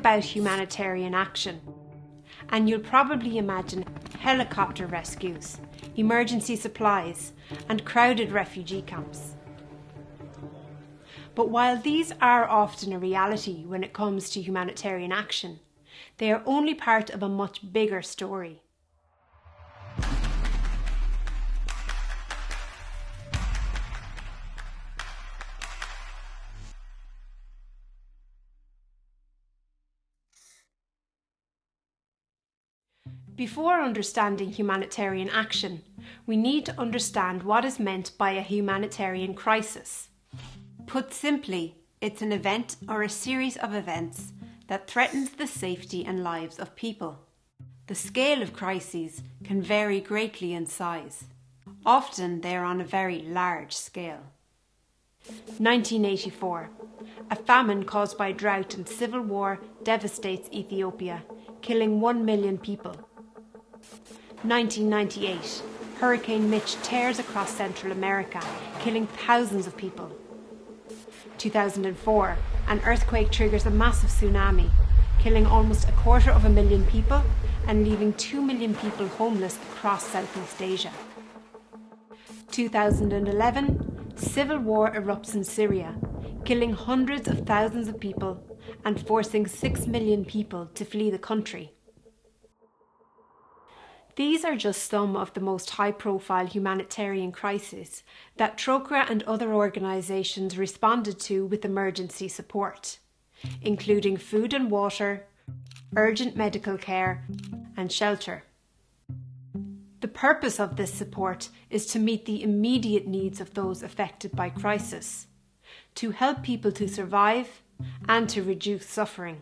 about humanitarian action, and you'll probably imagine helicopter rescues, emergency supplies, and crowded refugee camps. But while these are often a reality when it comes to humanitarian action, they are only part of a much bigger story. Before understanding humanitarian action, we need to understand what is meant by a humanitarian crisis. Put simply, it's an event or a series of events that threatens the safety and lives of people. The scale of crises can vary greatly in size. Often they are on a very large scale. 1984. A famine caused by drought and civil war devastates Ethiopia, killing 1 million people. 1998. Hurricane Mitch tears across Central America, killing thousands of people. 2004. An earthquake triggers a massive tsunami, killing almost 250,000 people and leaving 2 million people homeless across Southeast Asia. 2011. Civil war erupts in Syria, killing hundreds of thousands of people and forcing 6 million people to flee the country. These are just some of the most high-profile humanitarian crises that Trócaire and other organisations responded to with emergency support, including food and water, urgent medical care, and shelter. The purpose of this support is to meet the immediate needs of those affected by crisis, to help people to survive and to reduce suffering.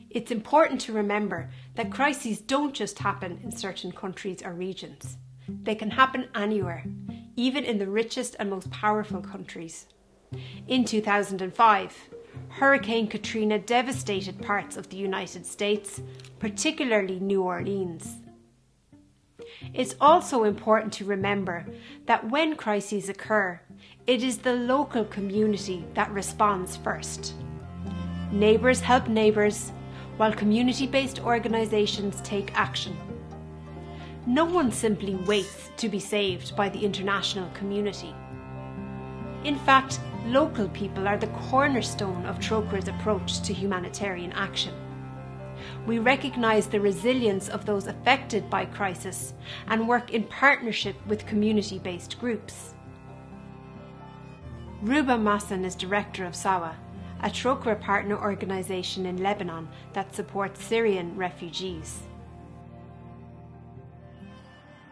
It's important to remember that crises don't just happen in certain countries or regions. They can happen anywhere, even in the richest and most powerful countries. In 2005, Hurricane Katrina devastated parts of the United States, particularly New Orleans. It's also important to remember that when crises occur, it is the local community that responds first. Neighbours help neighbours, while community-based organisations take action. No one simply waits to be saved by the international community. In fact, local people are the cornerstone of Trócaire's approach to humanitarian action. We recognise the resilience of those affected by crisis and work in partnership with community-based groups. Ruba Masson is director of SAWA, a Trócaire partner organisation in Lebanon that supports Syrian refugees.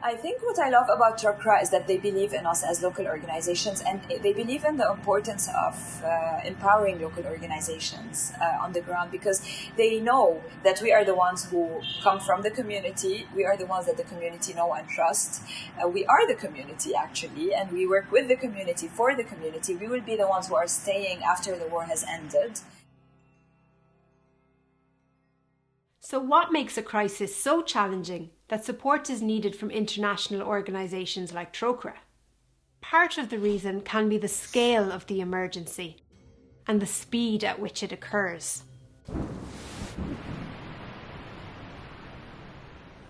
I think what I love about Trócaire is that they believe in us as local organizations, and they believe in the importance of empowering local organizations on the ground, because they know that we are the ones who come from the community. We are the ones that the community know and trust. We are the community, actually, and we work with the community, for the community. We will be the ones who are staying after the war has ended. So what makes a crisis so challenging that support is needed from international organisations like Trócaire? Part of the reason can be the scale of the emergency and the speed at which it occurs.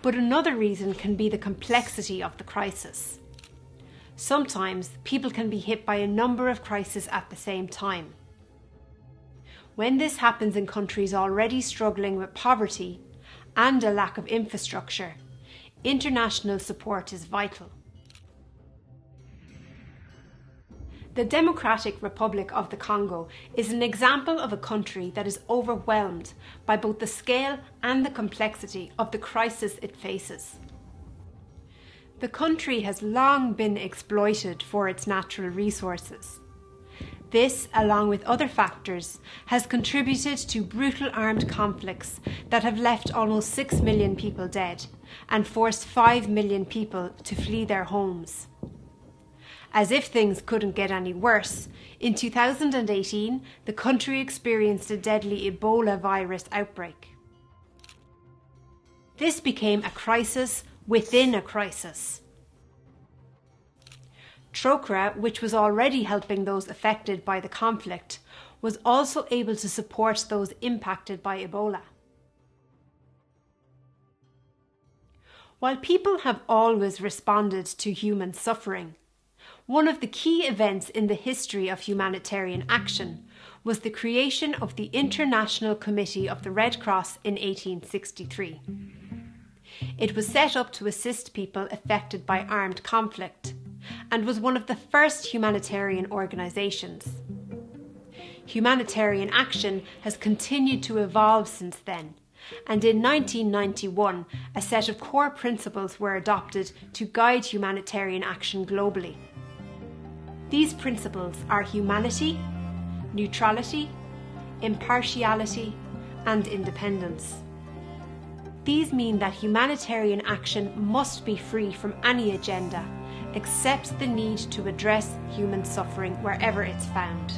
But another reason can be the complexity of the crisis. Sometimes people can be hit by a number of crises at the same time. When this happens in countries already struggling with poverty and a lack of infrastructure, international support is vital. The Democratic Republic of the Congo is an example of a country that is overwhelmed by both the scale and the complexity of the crisis it faces. The country has long been exploited for its natural resources. This, along with other factors, has contributed to brutal armed conflicts that have left almost 6 million people dead and forced 5 million people to flee their homes. As if things couldn't get any worse, in 2018, the country experienced a deadly Ebola virus outbreak. This became a crisis within a crisis. Trócaire, which was already helping those affected by the conflict, was also able to support those impacted by Ebola. While people have always responded to human suffering, one of the key events in the history of humanitarian action was the creation of the International Committee of the Red Cross in 1863. It was set up to assist people affected by armed conflict and was one of the first humanitarian organisations. Humanitarian action has continued to evolve since then, and in 1991 a set of core principles were adopted to guide humanitarian action globally. These principles are humanity, neutrality, impartiality, and independence. These mean that humanitarian action must be free from any agenda except the need to address human suffering wherever it's found.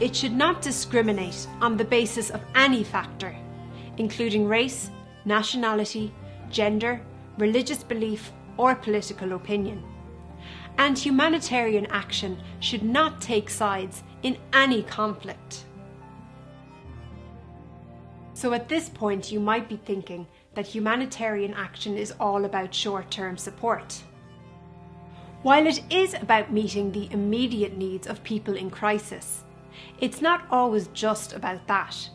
It should not discriminate on the basis of any factor, including race, nationality, gender, religious belief, or political opinion. And humanitarian action should not take sides in any conflict. So at this point you might be thinking that humanitarian action is all about short-term support. While it is about meeting the immediate needs of people in crisis, it's not always just about that.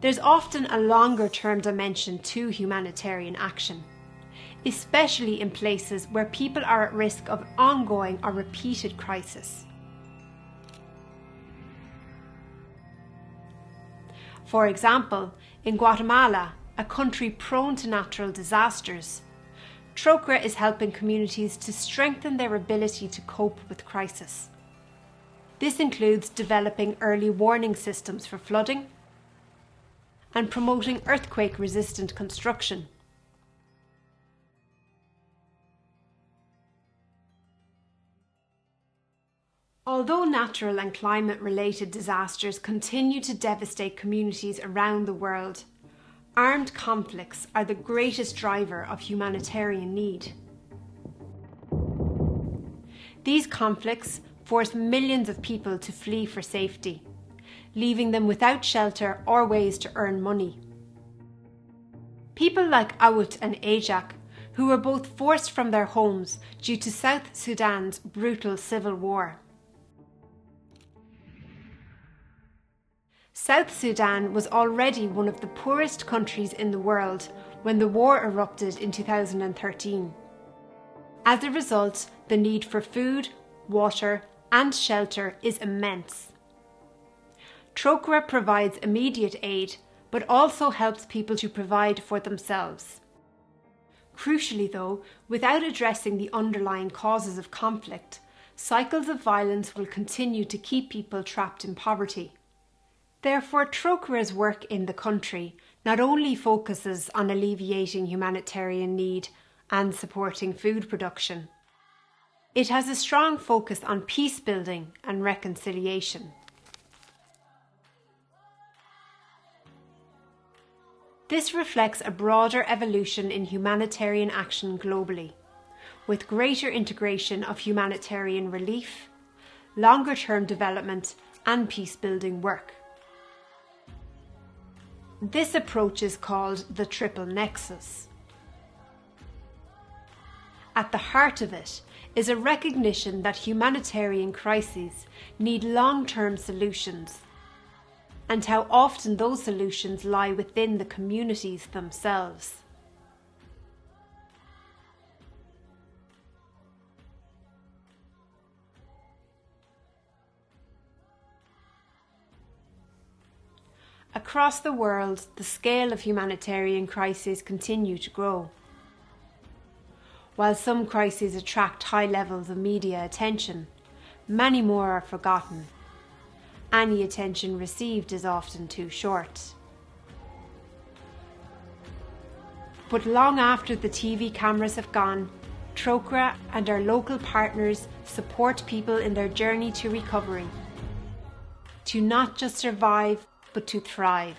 There's often a longer-term dimension to humanitarian action, especially in places where people are at risk of ongoing or repeated crisis. For example, in Guatemala, a country prone to natural disasters, Trocra is helping communities to strengthen their ability to cope with crisis. This includes developing early warning systems for flooding and promoting earthquake-resistant construction. Although natural and climate-related disasters continue to devastate communities around the world, armed conflicts are the greatest driver of humanitarian need. These conflicts force millions of people to flee for safety, leaving them without shelter or ways to earn money. People like Awut and Ajak, who were both forced from their homes due to South Sudan's brutal civil war. South Sudan was already one of the poorest countries in the world when the war erupted in 2013. As a result, the need for food, water, and shelter is immense. Trocra provides immediate aid, but also helps people to provide for themselves. Crucially though, without addressing the underlying causes of conflict, cycles of violence will continue to keep people trapped in poverty. Therefore, Trocra's work in the country not only focuses on alleviating humanitarian need and supporting food production, it has a strong focus on peace building and reconciliation. This reflects a broader evolution in humanitarian action globally, with greater integration of humanitarian relief, longer-term development, and peace-building work. This approach is called the Triple Nexus. At the heart of it is a recognition that humanitarian crises need long-term solutions, and how often those solutions lie within the communities themselves. Across the world, the scale of humanitarian crises continue to grow. While some crises attract high levels of media attention, many more are forgotten. Any attention received is often too short. But long after the TV cameras have gone, Trocra and our local partners support people in their journey to recovery, to not just survive, but to thrive.